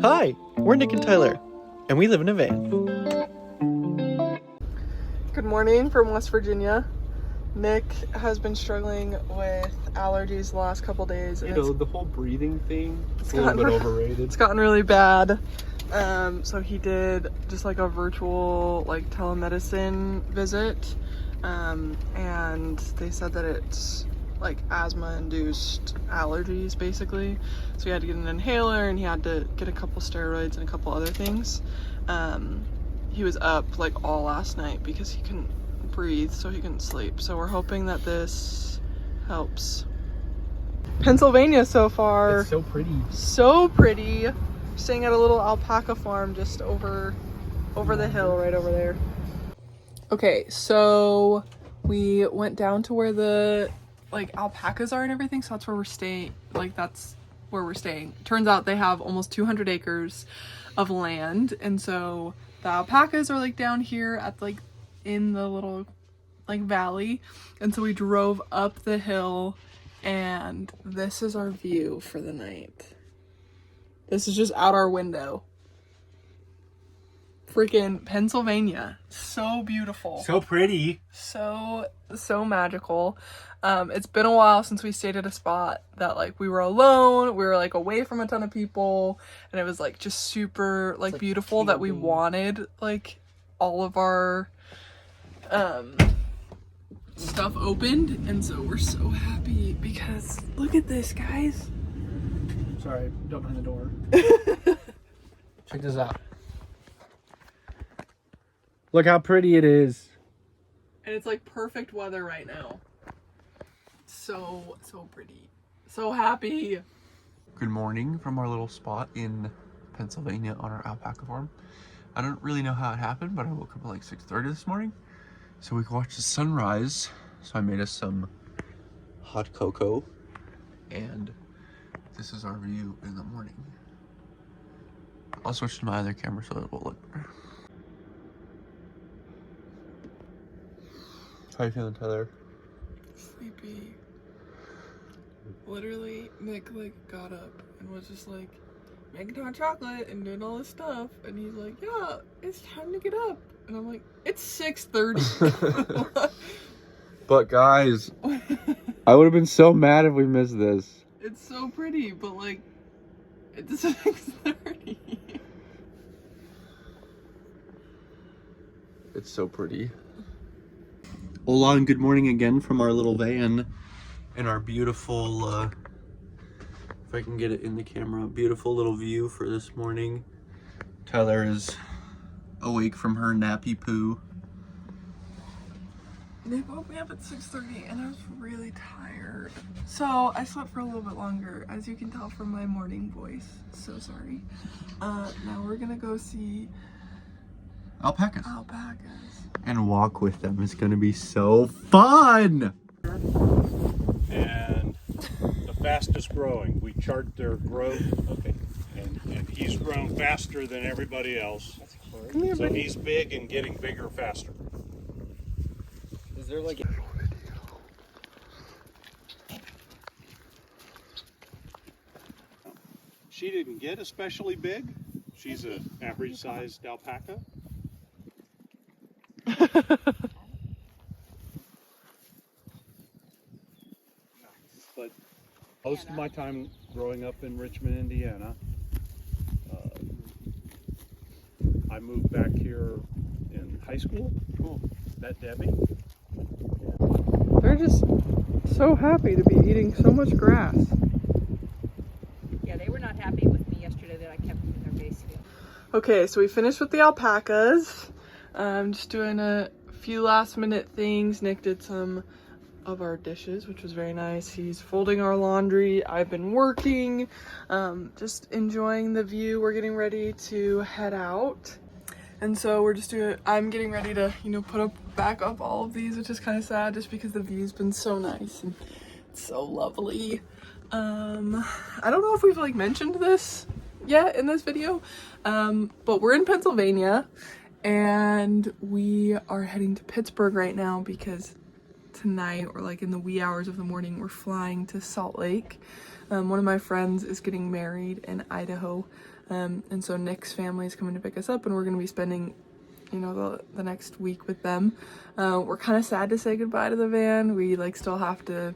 Hi, we're Nick and Tyler, and we live in a van. Good morning from West Virginia. Nick has been struggling with allergies the last couple days. And the whole breathing thing is a little bit overrated. It's gotten really bad. So he did just like a virtual like telemedicine visit. And they said that it's like asthma induced allergies basically. So he had to get an inhaler and he had to get a couple steroids and a couple other things. He was up like all last night because he couldn't breathe, so he couldn't sleep. So we're hoping that this helps. Pennsylvania so far. It's so pretty. So pretty. Staying at a little alpaca farm just over the hill right over there. Okay, so we went down to where the like alpacas are and everything, so that's where we're staying. Turns out they have almost 200 acres of land, and so the alpacas are like down here at like in the little like valley, and so we drove up the hill and this is our view for the night. This is just out our window. Freaking Pennsylvania. So beautiful. So pretty. So magical. It's been a while since we stayed at a spot that like we were alone, we were like away from a ton of people, and it was like just super like beautiful that we wanted like all of our stuff opened, and so we're so happy because look at this, guys. Sorry, don't mind the door. Check this out. Look how pretty it is. And it's like perfect weather right now. So pretty. So happy. Good morning from our little spot in Pennsylvania on our alpaca farm. I don't really know how it happened, but I woke up at like 6:30 this morning so we could watch the sunrise. So I made us some hot cocoa, and this is our view in the morning. I'll switch to my other camera so it will look better. How you feeling, Tyler? Sleepy. Literally, Nick like got up and was just like making hot chocolate and doing all this stuff, and he's like, yeah, it's time to get up. And I'm like, it's 6:30. But guys, I would have been so mad if we missed this. It's so pretty, but like, it's 6:30. It's so pretty. Hola and good morning again from our little van and our beautiful, if I can get it in the camera, beautiful little view for this morning. Tyler is awake from her nappy poo. They woke me up at 6:30 and I was really tired. So I slept for a little bit longer, as you can tell from my morning voice. So sorry. Now we're gonna go see Alpacas. And walk with them is gonna be so fun! And the fastest growing. We chart their growth. Okay. And he's grown faster than everybody else. Come here, So buddy. he's big and getting bigger faster. Is there like She didn't get especially big. She's an average sized alpaca. But most of my time growing up in Richmond, Indiana, I moved back here in high school. Met Debbie. They're just so happy to be eating so much grass. Yeah, they were not happy with me yesterday that I kept them in their base field. Okay, so we finished with the alpacas. Just doing a few last minute things. Nick did some of our dishes, which was very nice. He's folding our laundry. I've been working, just enjoying the view. We're getting ready to head out. And so I'm getting ready to, put back up all of these, which is kind of sad just because the view's been so nice and it's so lovely. I don't know if we've like mentioned this yet in this video, but we're in Pennsylvania and we are heading to Pittsburgh right now because tonight, or like in the wee hours of the morning, we're flying to Salt Lake. One of my friends is getting married in Idaho And so Nick's family is coming to pick us up, and we're gonna be spending, you know, the next week with them. We're kind of sad to say goodbye to the van. We like still have to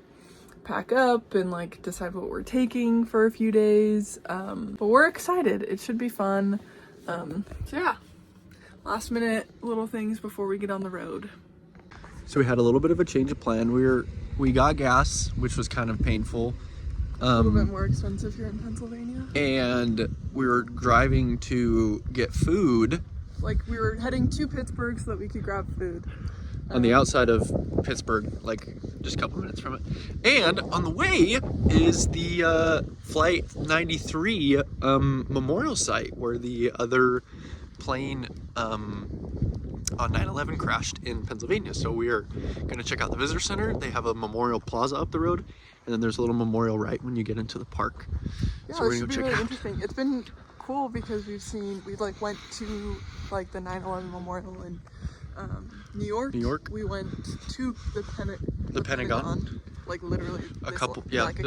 pack up and like decide what we're taking for a few days. But we're excited. It should be fun. So yeah, last minute little things before we get on the road. So we had a little bit of a change of plan. We got gas, which was kind of painful. A little bit more expensive here in Pennsylvania. And we were driving to get food. Like we were heading to Pittsburgh so that we could grab food. On the outside of Pittsburgh, like just a couple minutes from it. And on the way is the Flight 93 memorial site where the other plane on 9/11 crashed in Pennsylvania. So we are going to check out the visitor center. They have a memorial plaza up the road, and then there's a little memorial right when you get into the park. Yeah, so we're this going should to be go check really it out. interesting. It's been cool because we like went to like the 9/11 memorial in New York. We went to the Pentagon. like literally This couple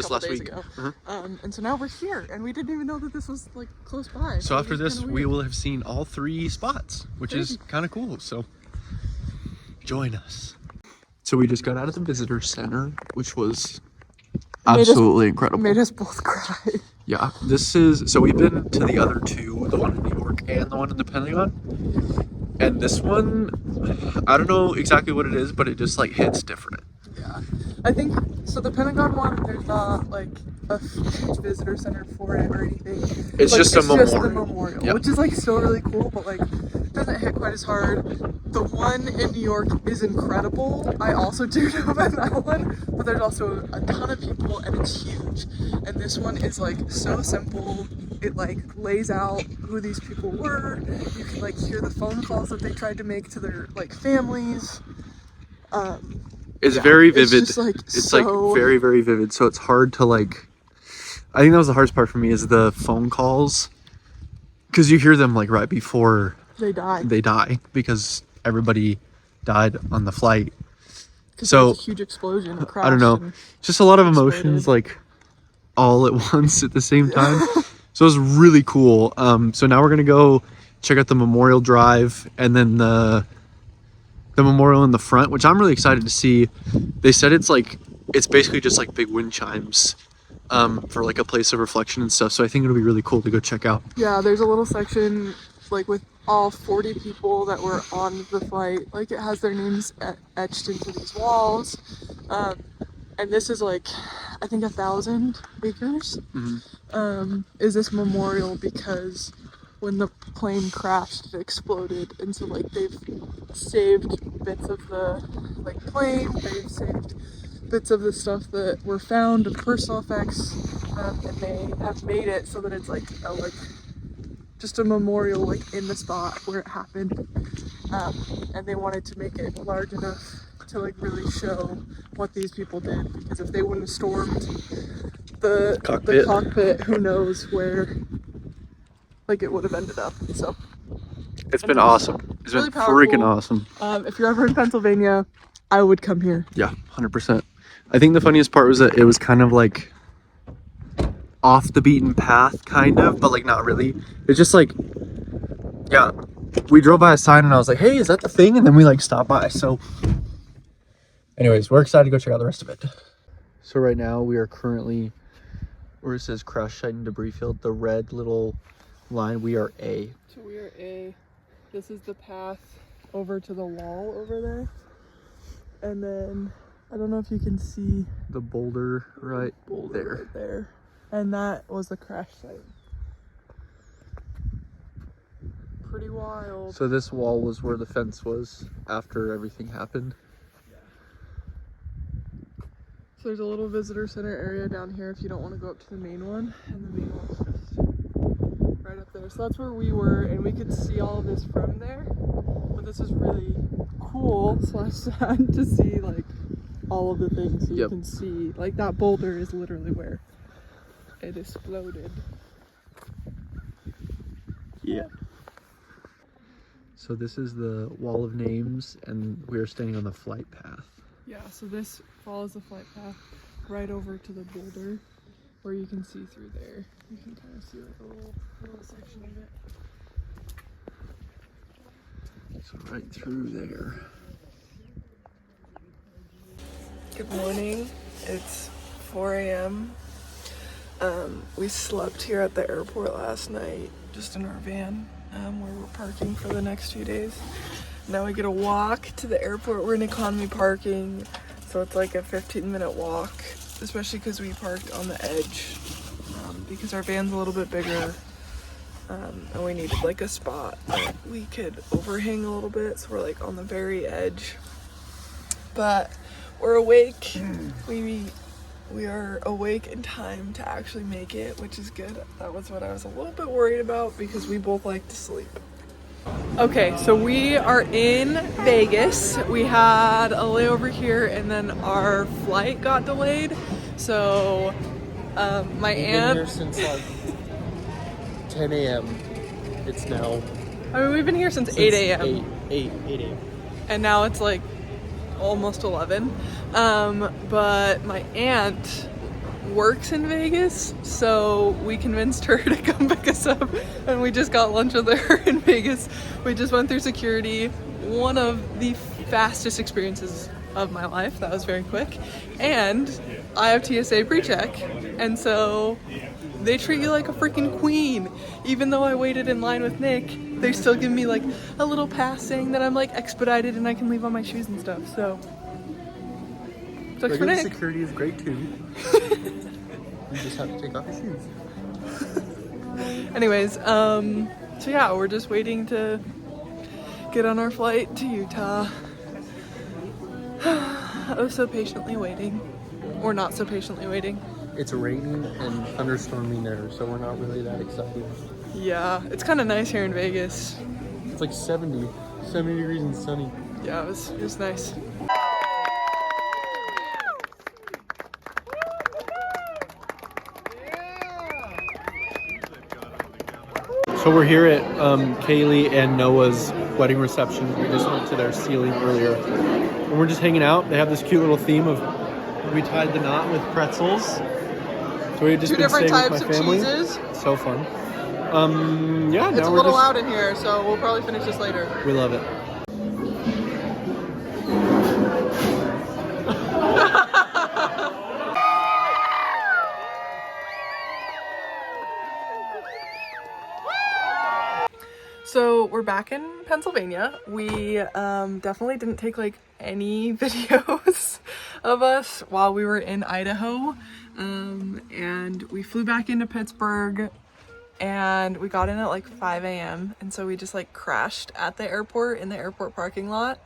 last days week. ago. Uh-huh. And so now we're here, and we didn't even know that this was like close by. So after it was this, kinda we weird. will have seen all 3 spots, which is Crazy. kind of cool. So join us. So we just got out of the visitor center, which was absolutely incredible. Made us both cry. Yeah, so we've been to the other 2, the one in New York and the one in the Pentagon. And this one, I don't know exactly what it is, but it just like hits different. Yeah, I think so. The Pentagon one, there's not like a huge visitor center for it or anything. It's Like, just a memorial. Just the memorial, Yep. which is like still really cool, but like doesn't hit quite as hard. The one in New York is incredible. I also do know about that one, but there's also a ton of people and it's huge. And this one is like so simple. It like lays out who these people were. You can like hear the phone calls that they tried to make to their like families. It's very It's vivid. just, like, It's so- like very, very vivid. So it's hard to like, I think that was the hardest part for me is the phone calls. Because you hear them like right before They died. they die because everybody died on the flight. 'Cause So, there was a huge explosion. It crashed I don't know. and- Just a lot of emotions exploded. like all at once at the same time. So it was really cool. So now we're gonna go check out the Memorial Drive and then the memorial in the front, which I'm really excited to see. They said it's basically just like big wind chimes for like a place of reflection and stuff. So I think it'll be really cool to go check out. Yeah, there's a little section like with all 40 people that were on the flight. Like it has their names etched into these walls. And this is like, I think 1,000 acres. Is this memorial because when the plane crashed, it exploded, and so like they've saved bits of the like plane, they've saved bits of the stuff that were found of personal effects, and they have made it so that it's like just a memorial like in the spot where it happened, and they wanted to make it large enough to like really show what these people did, because if they wouldn't have stormed the cockpit, who knows where like it would have ended up. So It's been awesome. It's really been freaking awesome. if you're ever in Pennsylvania, I would come here. Yeah, 100%. I think the funniest part was that it was kind of like off the beaten path, kind of, but like not really. It's just like, yeah, we drove by a sign and I was like, hey, is that the thing? And then we like stopped by. So anyways, we're excited to go check out the rest of it. So right now we are currently where it says crash site and debris field, the red little line, we are A. So we are this is the path over to the wall over there. And then, I don't know if you can see The boulder right boulder right there. And that was the crash site. Pretty wild. So this wall was where the fence was after everything happened. So there's a little visitor center area down here if you don't want to go up to the main one. And the main one's just right up there. So that's where we were, and we could see all of this from there. But this is really cool / sad to see like all of the things you can see. Like that boulder is literally where it exploded. Yeah. So this is the wall of names, and we are standing on the flight path. Yeah, so this follows the flight path right over to the boulder where you can see through there. You can kind of see like a little section of it. So right through there. Good morning. It's 4 a.m. We slept here at the airport last night, just in our van, where we're parking for the next few days. Now we get a walk to the airport. We're in economy parking, so it's like a 15-minute walk, especially because we parked on the edge, because our van's a little bit bigger, and we needed like a spot that we could overhang a little bit, so we're like on the very edge. But we're awake. We are awake in time to actually make it, which is good. That was what I was a little bit worried about because we both like to sleep. Okay, so we are in Vegas. We had a layover here and then our flight got delayed. So my aunt... Been here since like 10 a.m. It's now... I mean, we've been here since 8 a.m. 8 a.m. And now it's like almost 11. But my aunt works in Vegas, so we convinced her to come pick us up, and we just got lunch with her in Vegas. We just went through security. One of the fastest experiences of my life. That was very quick. And I have TSA pre-check, and so they treat you like a freaking queen. Even though I waited in line with Nick, they still give me like a little pass saying that I'm like expedited and I can leave on my shoes and stuff. So sucks for Nick. Security is great too. You just have to take off your shoes. Anyways, so yeah, we're just waiting to get on our flight to Utah. I was so patiently waiting. Or not so patiently waiting. It's raining and thunderstorming there, so we're not really that excited. Yeah, it's kind of nice here in Vegas. It's like 70 degrees and sunny. Yeah, it was nice. So we're here at Kaylee and Noah's wedding reception. We just went to their ceiling earlier. And we're just hanging out. They have this cute little theme of we tied the knot with pretzels. So we've just Two been different staying types with my of family. cheeses. So fun. Yeah, It's now a we're little just, loud in here, so we'll probably finish this later. we love it. So we're back in Pennsylvania. We definitely didn't take like any videos of us while we were in Idaho. And we flew back into Pittsburgh and we got in at like 5 a.m. And so we just like crashed at the airport in the airport parking lot.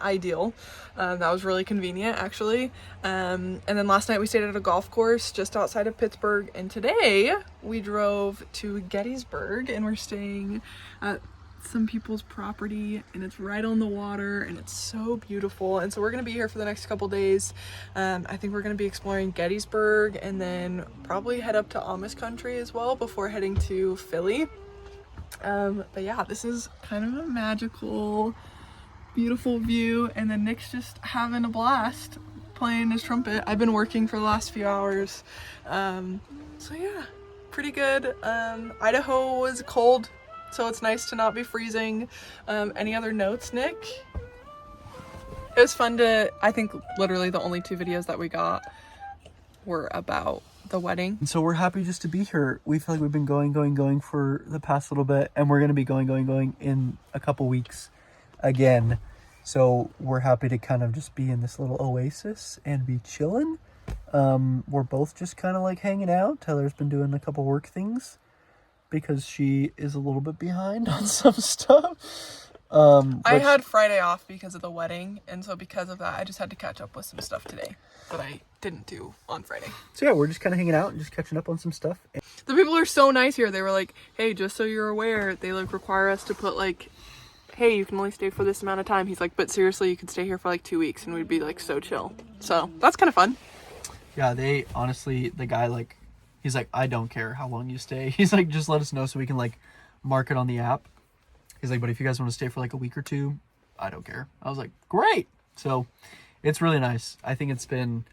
Ideal. That was really convenient actually. And then last night we stayed at a golf course just outside of Pittsburgh, and today we drove to Gettysburg and we're staying at some people's property, and it's right on the water and it's so beautiful. And so we're gonna be here for the next couple days. I think we're gonna be exploring Gettysburg and then probably head up to Amish country as well before heading to Philly. But yeah, this is kind of a magical, beautiful view, and then Nick's just having a blast playing his trumpet. I've been working for the last few hours. So yeah, pretty good. Idaho was cold, so it's nice to not be freezing. Any other notes, Nick? It was fun to, I think literally the only 2 videos that we got were about the wedding. And so we're happy just to be here. We feel like we've been going for the past little bit, and we're going to be going in a couple weeks again. So we're happy to kind of just be in this little oasis and be chilling. We're both just kind of like hanging out. Taylor's been doing a couple work things because she is a little bit behind on some stuff. I had Friday off because of the wedding, and so because of that I just had to catch up with some stuff today that I didn't do on Friday. So yeah, we're just kind of hanging out and just catching up on some stuff. The people are so nice here. They were like, hey, just so you're aware, they like require us to put like, hey, you can only stay for this amount of time. He's like, but seriously, you could stay here for like 2 weeks and we'd be like so chill. So that's kind of fun. Yeah, they honestly, the guy like, he's like, I don't care how long you stay. He's like, just let us know so we can like mark it on the app. He's like, but if you guys want to stay for like a week or 2, I don't care. I was like, great. So it's really nice. I think it's been,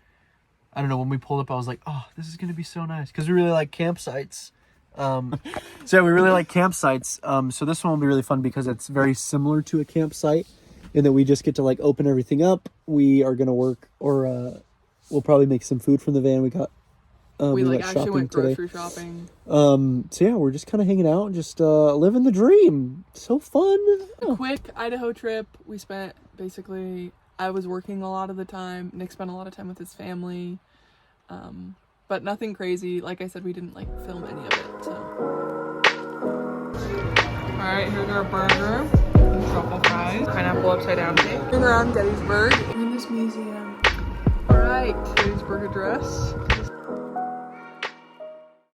I don't know, when we pulled up, I was like, oh, this is going to be so nice. Because we really like campsites. So yeah, we really like campsites. So this one will be really fun because it's very similar to a campsite in that we just get to like open everything up. We are gonna work, or we'll probably make some food from the van. We got we like went actually shopping went today. grocery shopping. So yeah, we're just kind of hanging out and just living the dream. So fun. A quick Idaho trip. We spent basically, I was working a lot of the time. Nick spent a lot of time with his family. But nothing crazy. Like I said, we didn't like film any of it. So. Alright, here's our burger. Truffle fries. Pineapple upside down cake. We're around Gettysburg. We're in this museum. Alright, Gettysburg Address. This